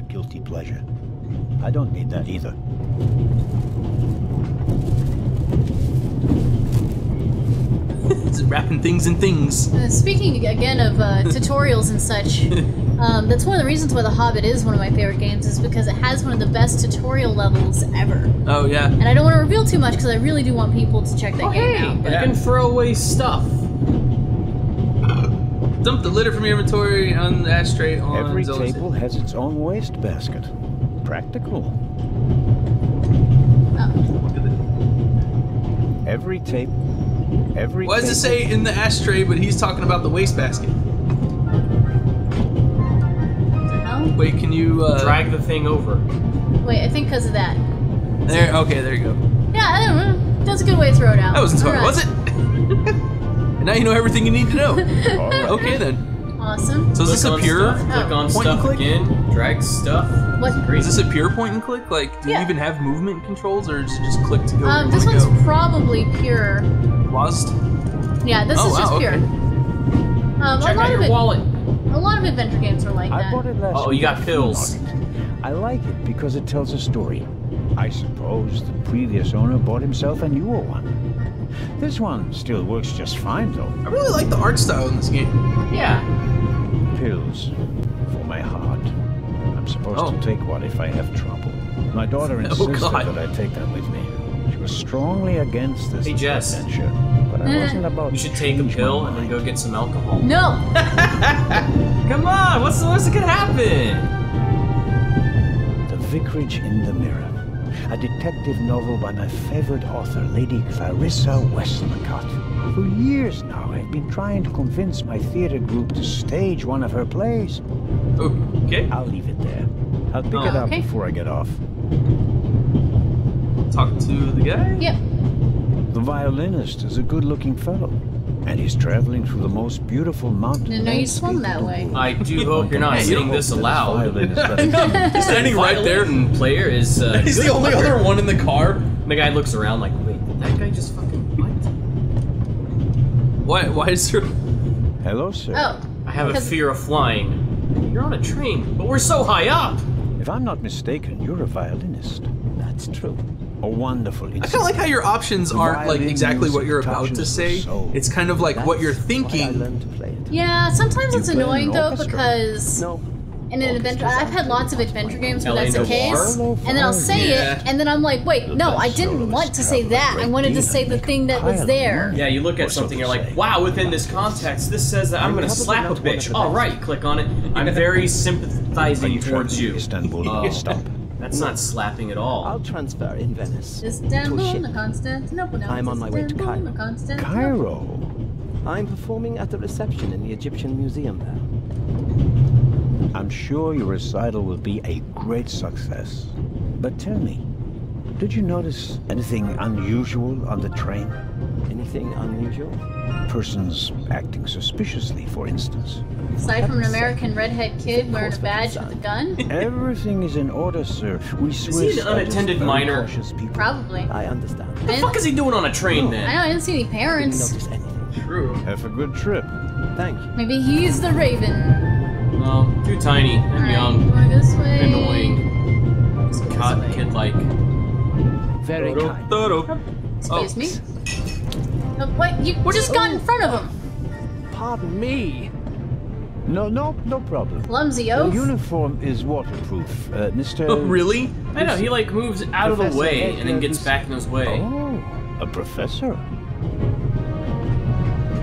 guilty pleasure. I don't need that either. It's wrapping things in things. Speaking again of tutorials and such, that's one of the reasons why The Hobbit is one of my favorite games, is because it has one of the best tutorial levels ever. Oh, yeah. And I don't want to reveal too much because I really do want people to check that game out. You can throw away stuff. Dump the litter from your inventory on the ashtray on Every Zona's table has its own waste basket. Practical. Look at it. Every table. Every Why does it say in the ashtray, but he's talking about the wastebasket? Wait, can you drag the thing over? Wait, I think because of that. There. Okay, there you go. Yeah, I don't know. That's a good way to throw it out. That wasn't hard, All right. was it? And now you know everything you need to know. Okay then. Awesome. So is this a pure Click on point and stuff click? again. Drag stuff. What? Is this a pure point and click? Like, do you Yeah. even have movement controls, or is it just click to go? Where you This wanna one's go? probably pure. Lost. Yeah, this is just pure. Okay. Check out your wallet. A lot of adventure games are like I that. bought it last Oh, you got pills. week. I like it because it tells a story. I suppose the previous owner bought himself a newer one. This one still works just fine, though. I really like the art style in this game. Yeah. Pills for my heart. I'm supposed to take one if I have trouble. My daughter insisted that I take them with me. She was strongly against this adventure, but I wasn't about. You should take a pill and then go get some alcohol. No. Come on, what's gonna happen? The Vicarage in the Mirror, a detective novel by my favorite author, Lady Clarissa Westmacott. For years now, I've been trying to convince my theater group to stage one of her plays. Okay. I'll leave it there. I'll pick it up before I get off. Talk to the guy? Yep. The violinist is a good-looking fellow, and he's traveling through the most beautiful mountain. Didn't know you swung that way. I do hope you're not saying this aloud. He's standing right there. And player is. He's the only other one in the car. The guy looks around like, wait, did that guy just fucking what? Why is there? Hello, sir. Oh. I have a fear of flying. You're on a train, but we're so high up. If I'm not mistaken, you're a violinist. That's true. A wonderful I kind of like how your options aren't like exactly what you're about to say. It's kind of like what you're thinking. Yeah, sometimes it's You play in annoying an though orchestra? because in an adventure, I've had lots of adventure games where that's the case, Noir? and then I'll say it, and then I'm like, wait, no, I didn't want to say that. I wanted to say the thing that was there. Yeah, you look at something, you're like, wow, within this context, this says that I'm gonna slap a bitch. All right, click on it. I'm very sympathizing towards you. Istanbul, stop. That's not slapping at all. I'll transfer in Venice. Istanbul, Constantinople. I'm on my way to Cairo. Cairo? I'm performing at the reception in the Egyptian Museum there. I'm sure your recital will be a great success. But tell me, did you notice anything unusual on the train? Anything unusual? Persons acting suspiciously, for instance. Aside from an American redhead kid wearing a badge with a gun? Everything is in order, sir. We Is Swiss he an are just unattended very minor? cautious people. Probably. I understand. What the fuck is he doing on a train I then? know, I didn't see any parents. Didn't notice anything. True. Have a good trip. Thank you. Maybe he's the Raven. No, too tiny and Alright, young. going this way. Annoying. Let's go this Cotton way. kid-like. Very kind. Excuse me. Oh, wait, you just got in front of him. Pardon me. No problem. Clumsy The oaf. uniform is waterproof, Mr. Oh, really? I know, he like moves out of the Professor way Edgar and then gets is- back in his way. Oh, a professor.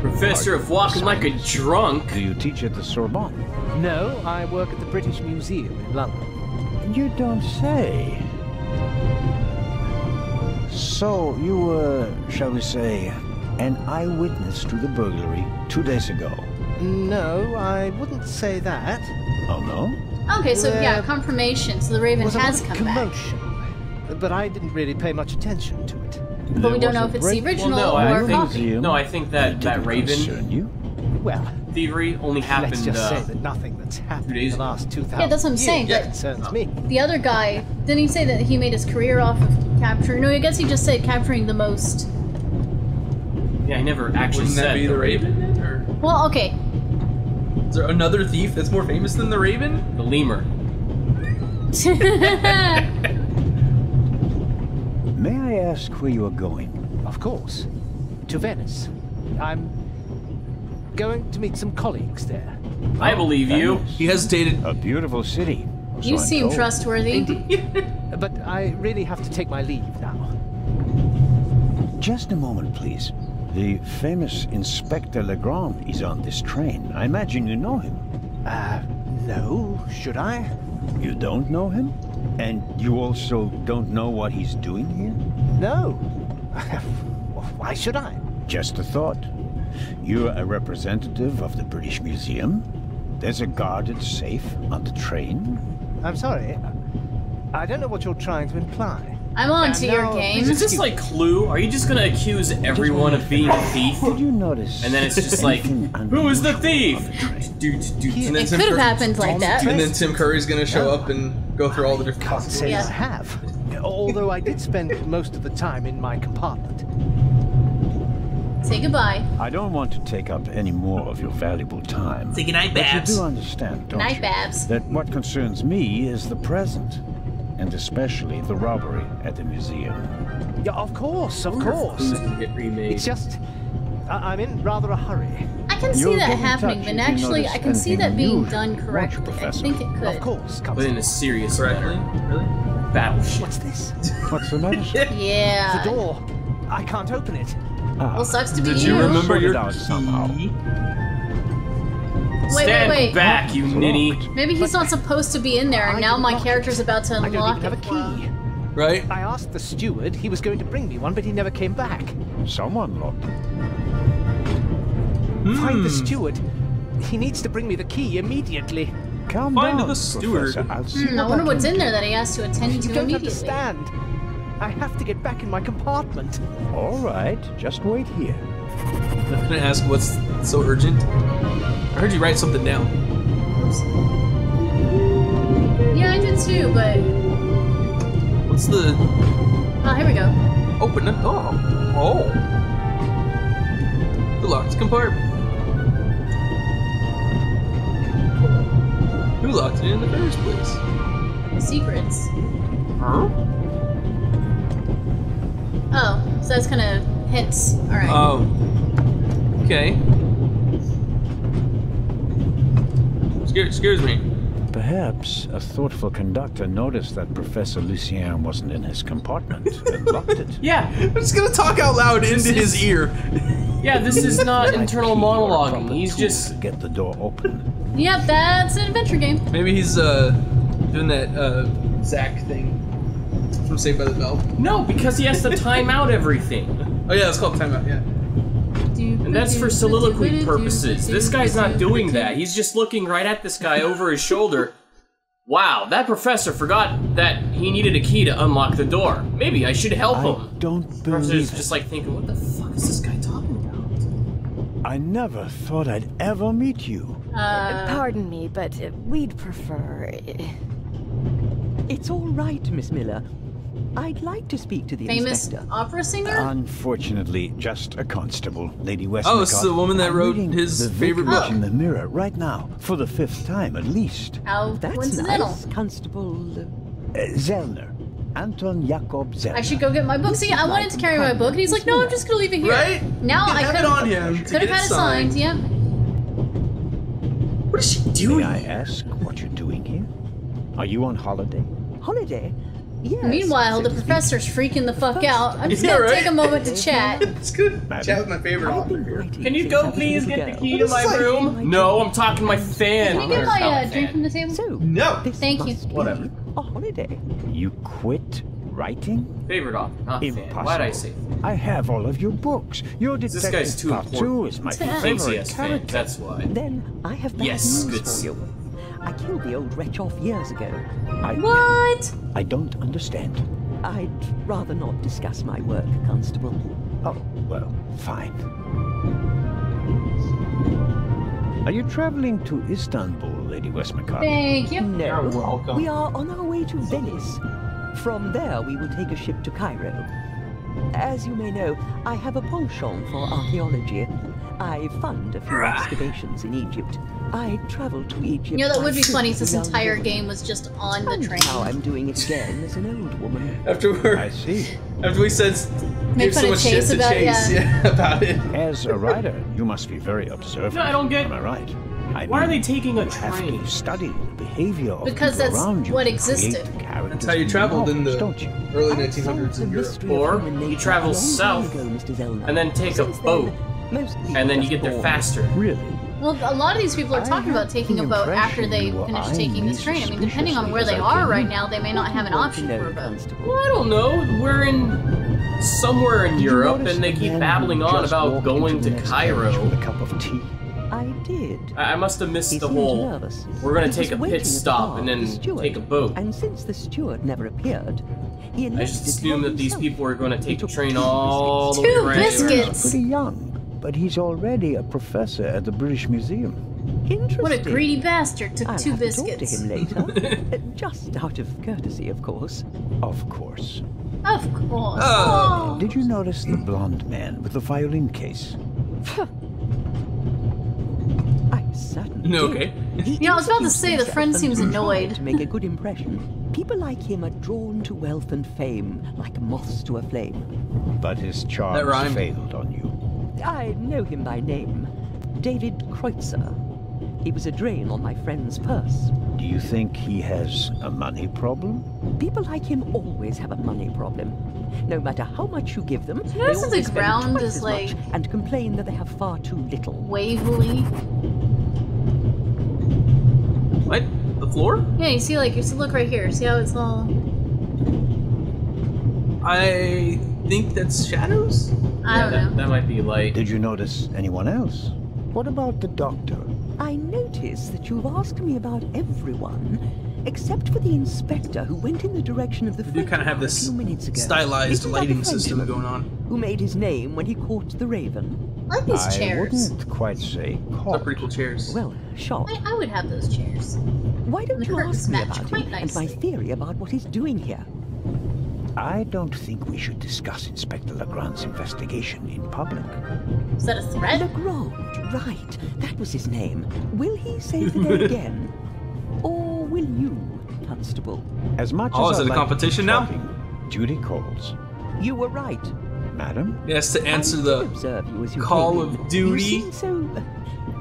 Professor of walking like a drunk. Do you teach at the Sorbonne? No, I work at the British Museum in London. You don't say. So, you were, shall we say, an eyewitness to the burglary 2 days ago? No, I wouldn't say that. Oh, no? Okay, so yeah, There confirmation. So the Raven was a has lot of come back. commotion, but I didn't really pay much attention to it. But we There don't know was if a it's the break- original Well, no, or I a think- copy. No, I think that Did it Raven concern you? Well, thievery only happened. let's just say that nothing that's happened 2 days in the ago. last 2,000 Yeah, that's what I'm saying, years but- concerns me. The other guy, didn't he say that he made his career off of capturing? No, I guess he just said capturing the most. Yeah, I never actually Wouldn't said that be the Raven? Then, or Well, okay. is there another thief that's more famous than the Raven? The lemur. May I ask where you are going? Of course. To Venice. I'm going to meet some colleagues there. I believe you. Venice. He hesitated. A beautiful city. so You I'm seem told. trustworthy. But I really have to take my leave now. Just a moment, please. The famous Inspector Legrand is on this train. I imagine you know him. No, should I? You don't know him? And you also don't know what he's doing here? No. Why should I? Just a thought. You're a representative of the British Museum. There's a guarded safe on the train. I'm sorry. I don't know what you're trying to imply. I'm on to your no, game. Is this like Clue? Are you just gonna accuse everyone of being a thief? Did you notice? And then it's just like, anything who is the unusual thief? on the train? And then It Tim could have Curry- happened like that. And then Tim Curry's gonna show up and go through all the different Can't say Yeah. I have. Although I did spend most of the time in my compartment. Say goodbye. I don't want to take up any more of your valuable time. Say goodnight, But you Babs. do understand, don't Night, you? Babs. That what concerns me is the present. And especially the robbery at the museum. Yeah, of course, of course. Get remade. It's just, I'm in rather a hurry. I can see You'll that get in happening, touch but if you actually, notice I can see anything that being unusual, done won't you, correctly. I Professor? think it could. Of course, But in a Constable. serious Correctly? manner. Really? Battleship. What's this? What's the matter? Yeah. The door. I can't open it. Well, sucks to be Did you remember Sort it your out somehow. key? Stand wait. back, you It's ninny. locked. Maybe he's not supposed to be in there, and I now didn't my lock character's it. about to I don't unlock even have a it for him. key. Right? I asked the steward. He was going to bring me one, but he never came back. Someone locked it. Find the steward. He needs to bring me the key immediately. Calm Find down, the steward. Professor. I'll see I what wonder I what's can in do. there that he has to attend You to don't immediately. understand. I have to get back in my compartment. All right, just wait here. I'm gonna ask what's so urgent. I heard you write something down. Oops. Yeah, I did too, but What's the oh, here we go. open the door? Oh. The locked compartment. Who locked it in the first place? Secrets. Huh? Oh, so that's kind of hints. All right. Oh. Okay. Excuse me. Perhaps a thoughtful conductor noticed that Professor Lucien wasn't in his compartment and locked it. Yeah, I'm just gonna talk out loud into his ear. yeah, this is not internal Key or a monologuing. proper He's tool just... to get the door open. Yep, that's an adventure game. Maybe he's doing that Zach thing from Saved by the Bell. No, because he has to time out everything. Oh yeah, it's called timeout. Yeah. And that's for soliloquy purposes. This guy's not doing that. He's just looking right at this guy over his shoulder. Wow, that professor forgot that he needed a key to unlock the door. Maybe I should help I him. don't Professor's believe just it. like thinking, what the fuck is this guy talking about? I never thought I'd ever meet you. Pardon me, but we'd prefer... It's all right, Miss Miller. I'd like to speak to the Famous inspector. opera singer? Unfortunately, just a constable, Lady Westmacott. Oh, it's the woman that I'm wrote reading his the favorite Vicarage book. in the Mirror right now, for the 5th time at least. How That's coincidental. nice, Constable. Zellner. Anton Jakob Zellner. I should go get my book. See, I wanted to carry my book, and he's like, no, I'm just gonna leave it here. Right? Now You can I have could it on him to could get have it had it signed. signed. Yep. What is she May doing? I ask what you're doing here? Are you on holiday? Holiday? Yes. Meanwhile, the professor's freaking the fuck out. I'm just Yeah, gonna right? take a moment to chat. It's good. Madam? Chat with my favorite I've author been here. writing Can you since go I was a please little get the girl. key to my like- room? No, I'm talking to my fan. Can you get Not my fan. drink from the table? So, No. this Thank you. must be Whatever. a holiday. You quit writing? Favorite author, not fan. Impossible. Why'd I say fan? I have all of your books. Your This detective guy's too part important. 2 is my Thanks, Thinks he favorite has fans, character. that's why. Then I have bad Yes, news good for s- you. I killed the old wretch off years ago. What? I don't understand. I'd rather not discuss my work, Constable. Oh, well, fine. Are you traveling to Istanbul, Lady Westmacott? Thank you. No, You're welcome. we are on our way to Venice. From there, we will take a ship to Cairo. As you may know, I have a penchant for archaeology. I fund a few excavations in Egypt. I traveled to Egypt. You know, that would be funny if as this a young entire woman. game was just on the train. Now I'm doing it again as an old woman. After I see. we said Make gave fun so of much shit Chase to about- Chase, yeah. about it. As a writer, you must be very observant. No, I don't get- Am I right? Why are they taking a you have train? to study the behavior of Because people that's around you what to existed. create the characters That's how you in traveled in novels, the don't you? early I 1900s solved in the Europe. mystery of Or human you nature travel a long time south ago, Mr. Zellner. and then take a Since boat, then, most people and then you just get there born. faster. Really? Well, a lot of these people are I talking about had taking the a boat after impression they you were finish eyeing taking me this train. I mean, depending on where they suspiciously as I are came right in. now, they may not have an Want to option know, for a boat. Constable? Well, I don't know. We're in somewhere in Did you Europe, notice and they the keep man babbling who on just about walked going into to the next carriage Cairo. with a cup of tea? I did. I must have missed He the seemed whole. nervous. We're gonna He take was a waiting pit at the stop bar and for the then steward, take a boat. And since the steward never appeared, he I just elected assumed to that these himself. people were going to take the took train 2 all the biscuits. way Two around. biscuits. Pretty young, but he's already a professor at the British Museum. Interesting. What a greedy bastard took I'll 2 have biscuits. to talk to him later. Just out of courtesy, of course. Of course. Of course. Oh. Did you notice the blonde man with the violin case? I certainly No, did. okay. He You know, I was about to introduced say, the himself friend and seems tried annoyed. To make a good impression. People like him are drawn to wealth and fame, like moths to a flame. But his That charms rhymed. failed on you. I know him by name. David Kreutzer. He was a drain on my friend's purse. Do you think he has a money problem? People like him always have a money problem. No matter how much you give them, they notice that the always spend ground twice is, as like, much and complain that they have far too little. Wavily. What? The floor? Yeah, you see, like, look right here. See how it's all. I think that's shadows? I don't know. That might be light. Did you notice anyone else? What about the doctor? I notice that you've asked me about everyone, except for the inspector who went in the direction of the We do kind of have photograph a this few minutes ago. stylized Isn't that the lighting system Frenchman going on. Who made his name when he caught the raven? I like these I chairs. wouldn't quite say Those are caught. pretty cool chairs. Well, shot. I would have those chairs. Why don't the you curtains ask me match about quite him and my nicely. theory about what he's doing here? I don't think we should discuss Inspector Legrand's investigation in public. Is that a threat? Legrand, right. That was his name. Will he save the day again? Or will you, Constable? As much Oh, as is I it a like competition now? talking, Duty calls. You were right. Madam? Yes, to answer I did the observe you as you Call came of in. Duty. You seem so eager.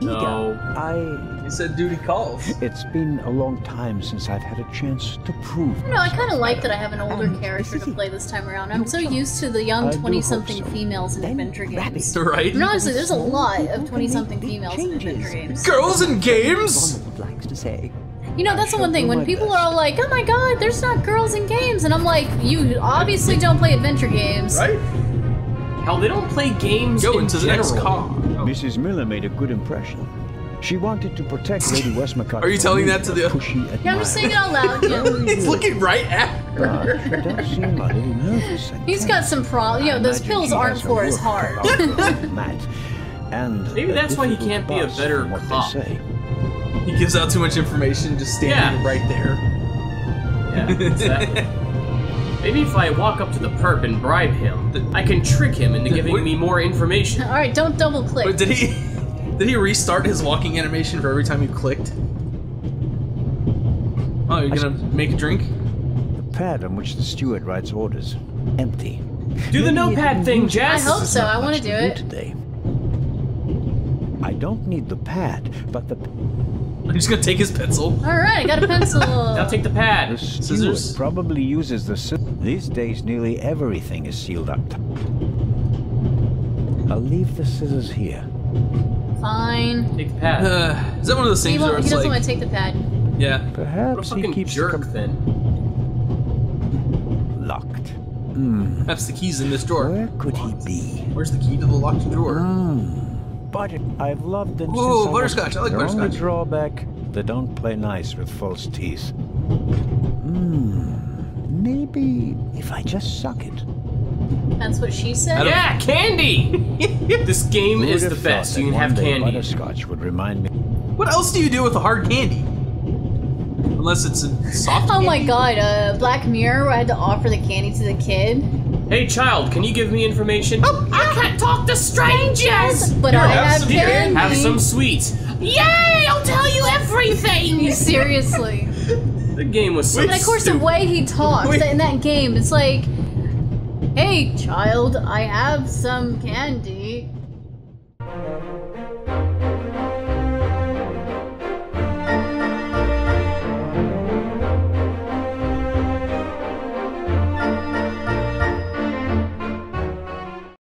No. He said duty calls. It's been a long time since I've had a chance to prove. No, I kind of like that I have an older And character this to is play this time around. I'm your so job. used to the young I do 20-something hope so. females in Then adventure grab games. it. Right? And honestly, there's a lot of People can make 20-something big females in changes. adventure games. Girls in games? Ronald likes to say. You know, that's the shall one thing. do When my people best. are all like, oh my god, there's not girls in games. And I'm like, you obviously don't play adventure games. Right? Hell, they don't play games Go in into the general. next car. Mrs. Miller made a good impression. She wanted to protect Lady Westmacott. Are you from telling me, that to a the- pushy Yeah, I'm just saying it out loud. Yeah. It's looking right at her. She does seem a little nervous. and He's got tense. some problems. You know, I those imagine pills she aren't has her for his work heart. cut out for her, Matt. And Maybe that's why he difficult can't be a boss better from what they cop. say. He gives out too much information just standing Yeah. right there. Yeah, exactly. Maybe if I walk up to the perp and bribe him, I can trick him into giving me more information. All right, don't double click. But did he restart his walking animation for every time you clicked? Oh, you're gonna make a drink? The pad on which the steward writes orders, empty. Do the Maybe notepad it thing, means Jess. I hope there's so. not I wanna much do to it. Today. I don't need the pad, but the I'm just gonna take his pencil. All right, I got a pencil. I'll take the pad. The steward Scissors? probably uses the These days, nearly everything is sealed up. I'll leave the scissors here. Fine. Take the pad. Is that one of those He, things where won't, he it's doesn't like, want to take the pad. yeah. What a Perhaps he fucking keeps jerk, the then. locked. That's the keys in this drawer. Where could he be? Where's the key to the locked drawer? But I've loved them Whoa, since butterscotch. I like Their only butterscotch. drawback, they don't play nice with false teeth. Maybe if I just suck it. That's what she said. Yeah, candy! This game Who is would the have best. thought You can that have one day candy. Butterscotch would remind me. What else do you do with a hard candy? Unless it's a soft Oh candy. my god, Black Mirror where I had to offer the candy to the kid. Hey, child, can you give me information? I can't talk to strangers! But Here, I have have some candy. candy. Have some sweets. Yay! I'll tell you everything! Seriously. The game was so And of course, stupid. the way he talks in that game, it's like, "Hey, child, I have some candy.